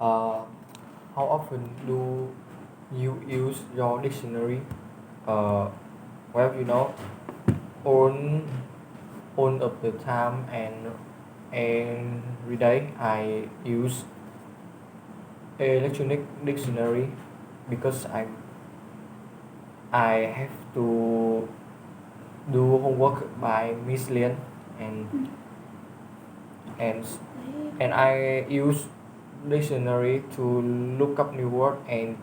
Uh, how often do you use your dictionary? Uh, well, all, all of the time and every day I use electronic dictionary because I have to do homework by Miss Lien and and and I use dictionary to look up new word and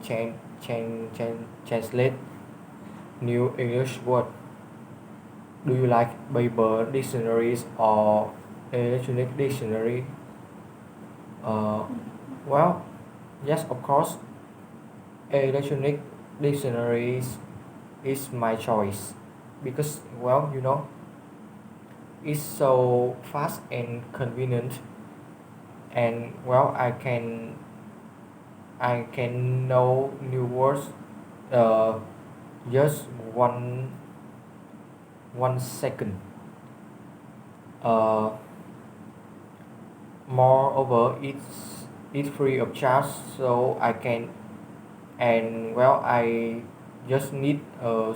translate new English word. Do you like paper dictionaries or electronic dictionary? Uh, well, yes, of course, electronic dictionaries is my choice because it's so fast and convenient, and I can know new words uh, just one second. Uh, Moreover, it's free of charge, so I can and I just need a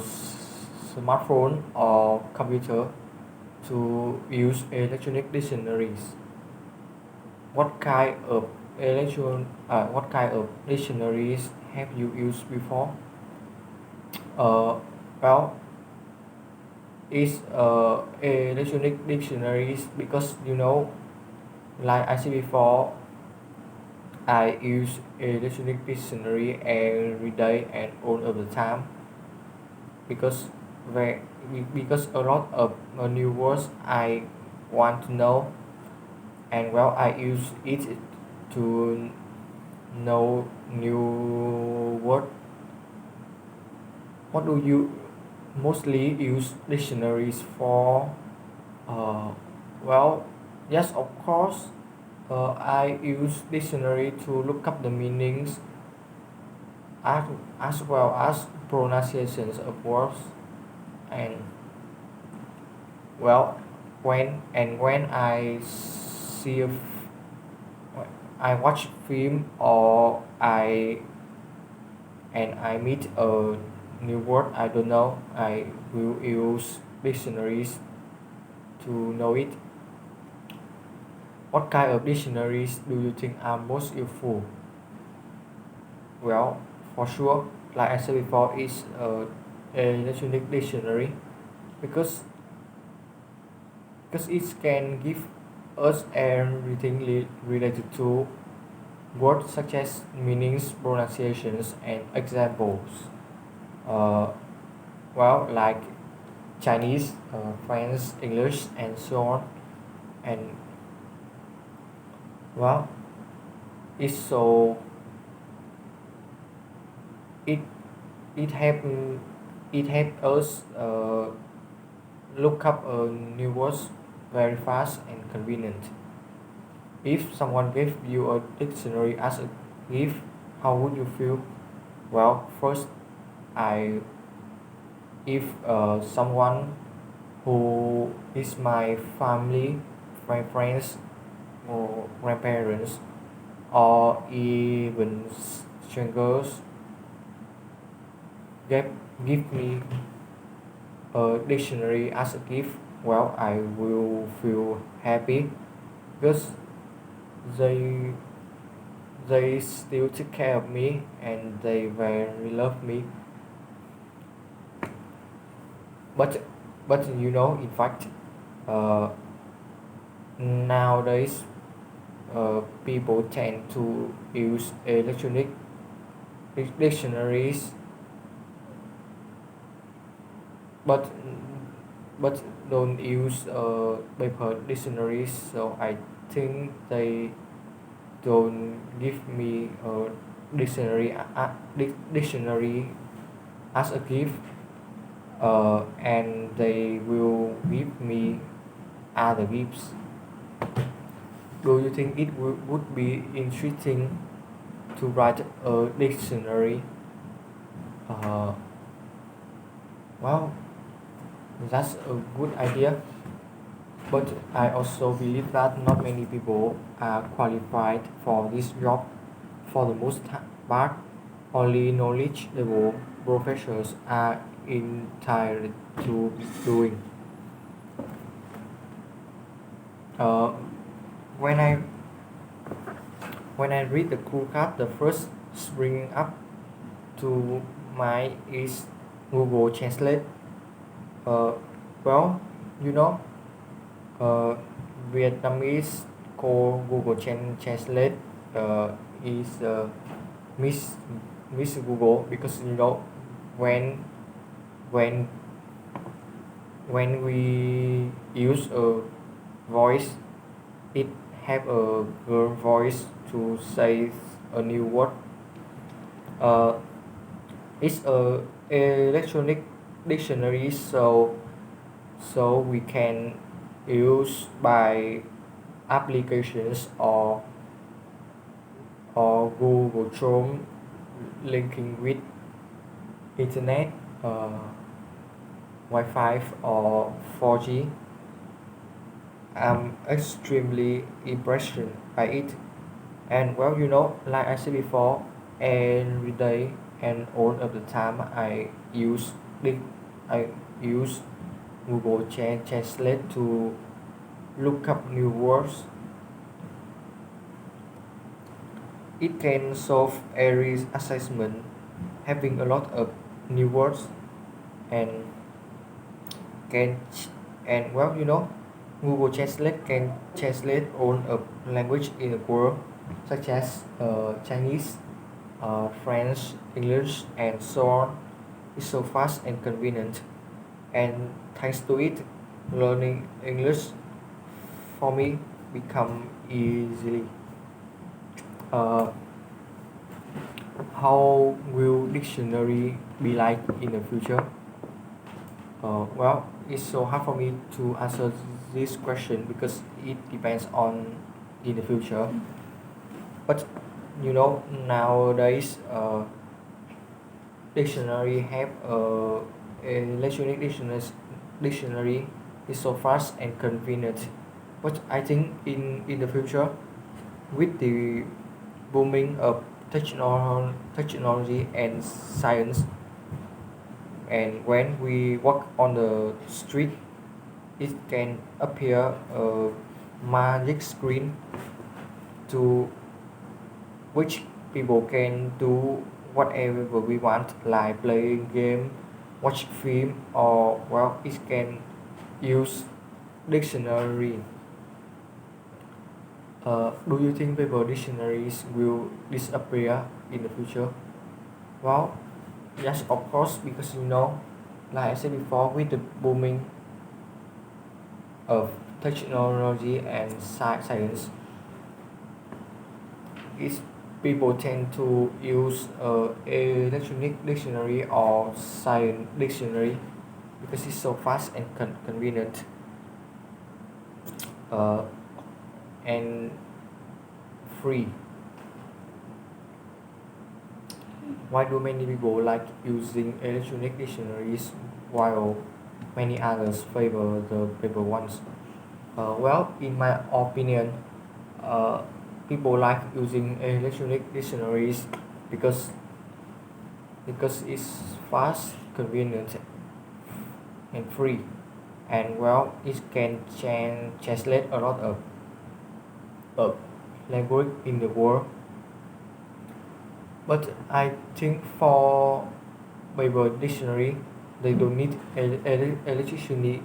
smartphone or computer to use electronic dictionaries. What kind of dictionaries have you used before? Uh, well, it's electronic dictionaries because like I said before, I use electronic dictionary every day and all of the time because ve- because a lot of new words I want to know, and I use it to know new word. What do you mostly use dictionaries for? Uh, well, yes, of course. I use dictionary to look up the meanings as, as well as pronunciations of words, and well when I watch film or I meet a new word I don't know, I will use dictionaries to know it. What kind of dictionaries do you think are most useful? Well, for sure, like I said before, it's a electronic dictionary because it can give us everything related to words such as meanings, pronunciations, and examples. Uh, like Chinese, French, English, and so on. And well, it's so it it help it help us look up new words very fast and convenient. If someone gave you a dictionary as a gift, how would you feel? Well, first, I if someone who is my family, my friends, or grandparents, or even strangers give, give me a dictionary as a gift, I will feel happy because they they still take care of me and they very love me. But in fact, uh, nowadays people tend to use electronic dictionaries, but don't use paper dictionaries. So I think they don't give me a dictionary as a gift, and they will give me other gifts. Do you think it would be interesting to write a dictionary? Uh, well, that's a good idea, but I also believe that not many people are qualified for this job. for the most part, only knowledgeable professors are entitled to doing. Uh, when I when I read the cool card, the first spring up to mind is Google Translate. Uh, well, you know, uh, Vietnamese call Google Translate is Miss Miss Google because when when when we use a voice, it have a girl voice to say a new word. Uh, it's a electronic dictionary, so we can use by applications or Google Chrome linking with internet, uh, Wi-Fi or 4G. I'm extremely impressed by it. And well, like I said before, every day and all of the time the I use Google Translate to look up new words. It can solve every assessment, having a lot of new words and can and well, Google Translate can translate all of language in the world, such as Chinese, French, English, and so on. It's so fast and convenient, and thanks to it, learning English for me become easily. Uh, how will dictionary be like in the future? Well, it's so hard for me to answer this question because it depends on in the future. But nowadays, dictionary have electronic dictionary is so fast and convenient. But I think in the future, with the booming of technology and science, and when we walk on the street, it can appear a magic screen to which people can do whatever we want, like playing game, watch film, or well, it can use dictionary. Do you think paper dictionaries will disappear in the future? Well, yes, of course, because like I said before, with the booming of technology and science, is people tend to use electronic dictionary or science dictionary because it's so fast and convenient, uh, and free. Why do many people like using electronic dictionaries while many others favor the paper ones? Well, in my opinion, uh, people like using electronic dictionaries because it's fast, convenient, and free, and well, it can translate a lot of language in the world. But I think for paper dictionary, they don't need electricity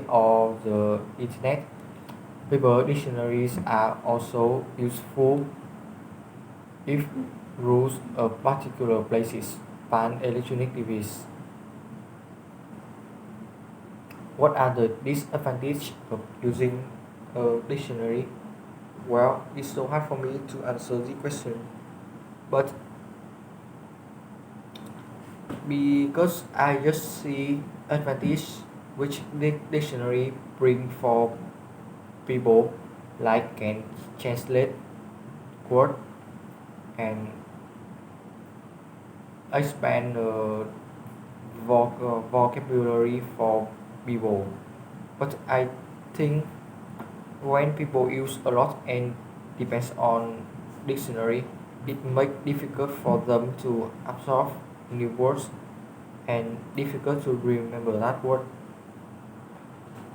or the internet. Paper dictionaries are also useful if rules of particular places ban electronic device. What are the disadvantages of using a dictionary? Well, it's so hard for me to answer the question, but because I just see advantage which the dictionary bring for people, like can translate word and expand the vocabulary for people. But I think when people use a lot and depends on dictionary, it makes difficult for them to absorb new words and difficult to remember that word.